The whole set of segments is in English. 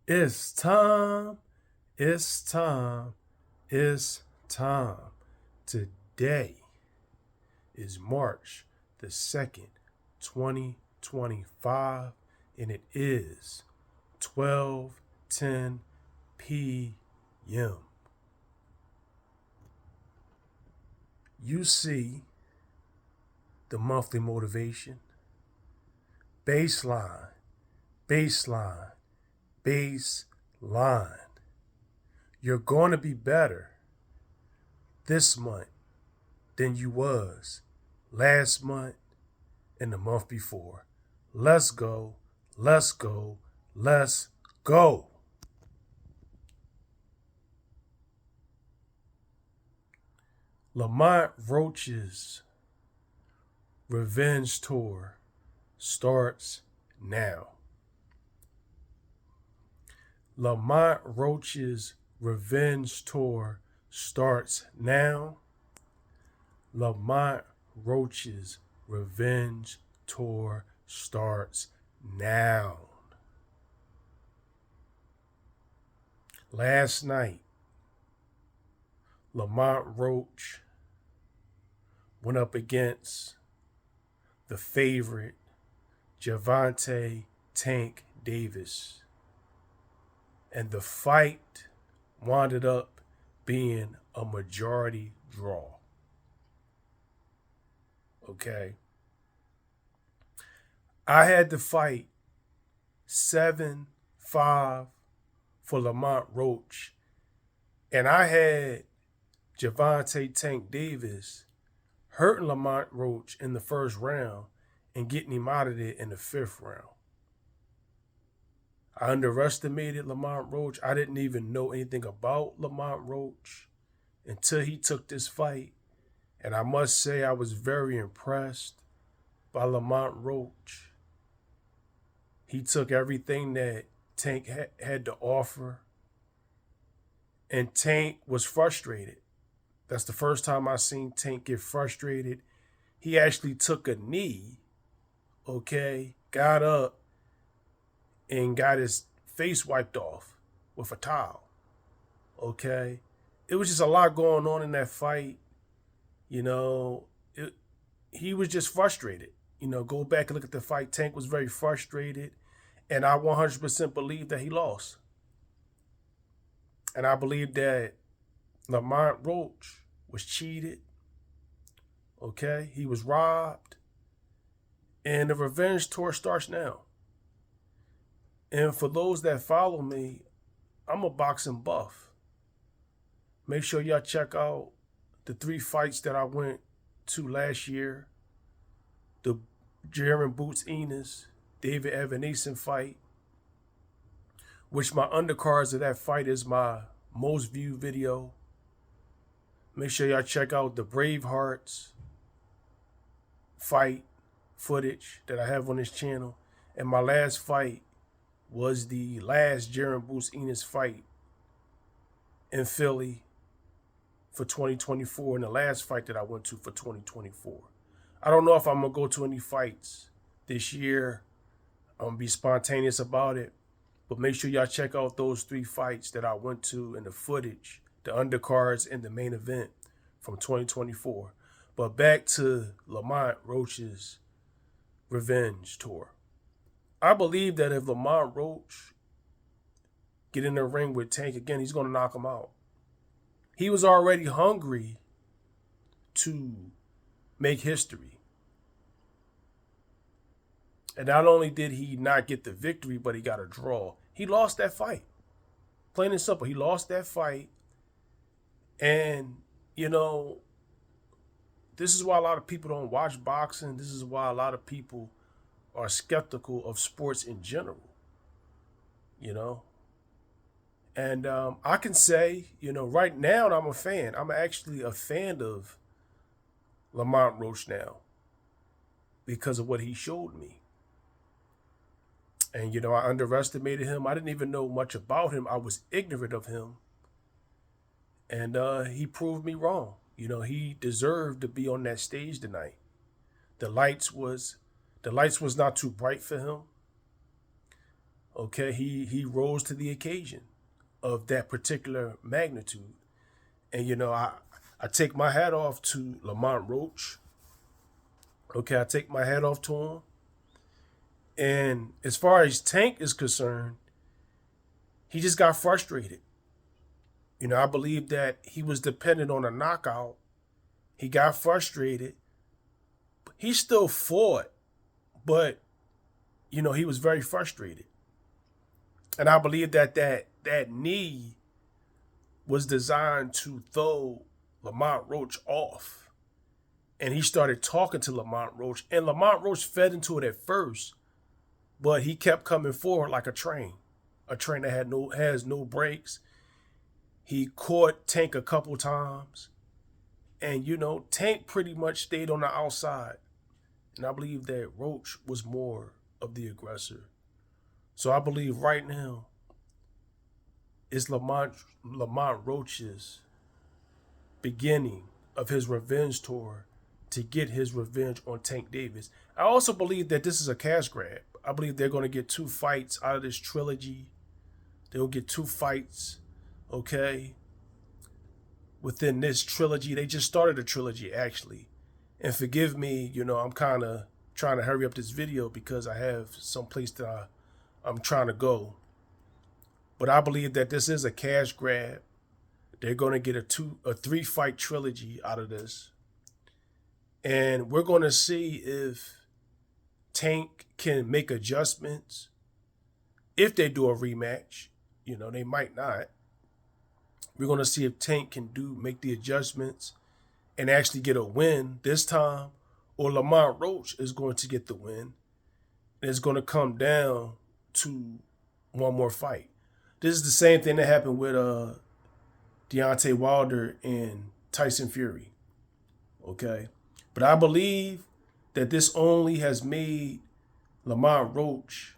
It's time. It's time. It's time. Today is March the 2nd, 2025, and it is 12:10 p.m. You see the monthly motivation, baseline, baseline, baseline. You're going to be better this month than you was last month and the month before. Let's go, let's go, let's go. Lamont Roach's revenge tour starts now. Lamont Roach's revenge tour starts now. Lamont Roach's revenge tour starts now. Last night, Lamont Roach went up against the favorite Gervonta Tank Davis. And the fight wound up being a majority draw. Okay. I had to fight 7-5 for Lamont Roach. And I had Gervonta Tank Davis hurting Lamont Roach in the first round and getting him out of there in the fifth round. I underestimated Lamont Roach. I didn't even know anything about Lamont Roach until he took this fight. And I must say I was very impressed by Lamont Roach. He took everything that Tank had to offer. And Tank was frustrated. That's the first time I seen Tank get frustrated. He actually took a knee, okay, got up, and got his face wiped off with a towel, okay? It was just a lot going on in that fight. You know, he was just frustrated. You know, go back and look at the fight. Tank was very frustrated, and I 100% believe that he lost. And I believe that Lamont Roach was cheated, okay? He was robbed, and the revenge tour starts now. And for those that follow me, I'm a boxing buff. Make sure y'all check out the 3 fights that I went to last year. The Jaron Boots Enos, David Evaneson fight, which my undercards of that fight is my most viewed video. Make sure y'all check out the Bravehearts fight footage that I have on this channel. And my last fight was the last Jaron Boots Enos fight in Philly for 2024, and the last fight that I went to for 2024. I don't know if I'm going to go to any fights this year. I'm going to be spontaneous about it. But make sure y'all check out those 3 fights that I went to in the footage, the undercards, and the main event from 2024. But back to Lamont Roach's revenge tour. I believe that if Lamont Roach get in the ring with Tank again, he's going to knock him out. He was already hungry to make history. And not only did he not get the victory, but he got a draw. He lost that fight. Plain and simple. He lost that fight. And, you know, this is why a lot of people don't watch boxing. This is why a lot of people are skeptical of sports in general, you know. And I can say, you know, right now I'm a fan. I'm actually a fan of Lamont Roach now because of what he showed me. And, you know, I underestimated him. I didn't even know much about him. I was ignorant of him. And he proved me wrong. You know, he deserved to be on that stage tonight. The lights was not too bright for him. Okay, he rose to the occasion of that particular magnitude. And I take my hat off to Lamont Roach. Okay, I take my hat off to him. And as far as Tank is concerned, he just got frustrated. I believe that he was dependent on a knockout. He got frustrated. He still fought, but he was very frustrated. And I believe that knee was designed to throw Lamont Roach off. And he started talking to Lamont Roach. And Lamont Roach fed into it at first, but he kept coming forward like a train that has no brakes. He caught Tank a couple times. And, Tank pretty much stayed on the outside. And I believe that Roach was more of the aggressor. So I believe right now it's Lamont Roach's beginning of his revenge tour to get his revenge on Tank Davis. I also believe that this is a cash grab. I believe they're going to get 2 fights out of this trilogy. They'll get 2 fights, okay, within this trilogy. They just started a trilogy, actually. And forgive me, I'm kind of trying to hurry up this video because I have some place that I'm trying to go. But I believe that this is a cash grab. They're going to get a 3-fight trilogy out of this. And we're going to see if Tank can make adjustments. If they do a rematch, they might not. We're going to see if Tank can make the adjustments and actually get a win this time, or Lamont Roach is going to get the win. And it's going to come down to one more fight. This is the same thing that happened with Deontay Wilder and Tyson Fury. Okay? But I believe that this only has made Lamont Roach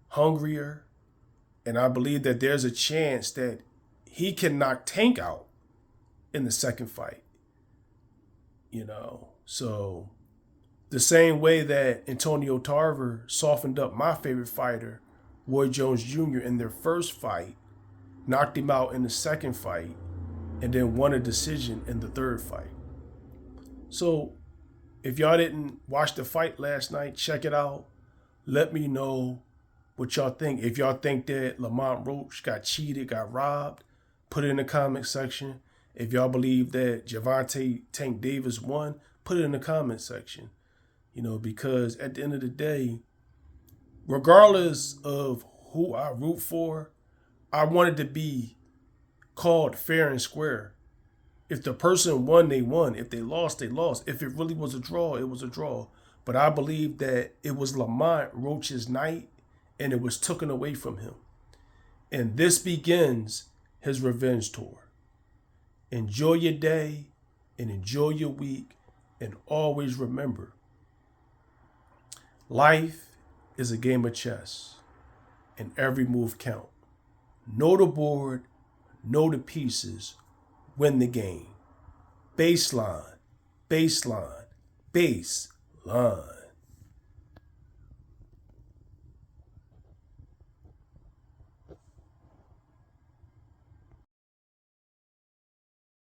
hungrier. And I believe that there's a chance that he can knock Tank out in the second fight. So the same way that Antonio Tarver softened up my favorite fighter, Roy Jones Jr., in their first fight, knocked him out in the second fight, and then won a decision in the third fight. So if y'all didn't watch the fight last night, check it out. Let me know what y'all think. If y'all think that Lamont Roach got cheated, got robbed, put it in the comment section. If y'all believe that Gervonta Tank Davis won, put it in the comment section. Because at the end of the day, regardless of who I root for, I want it to be called fair and square. If the person won, they won. If they lost, they lost. If it really was a draw, it was a draw. But I believe that it was Lamont Roach's night and it was taken away from him. And this begins his revenge tour. Enjoy your day and enjoy your week, and always remember, life is a game of chess and every move count. Know the board, know the pieces, win the game. Baseline, baseline, baseline.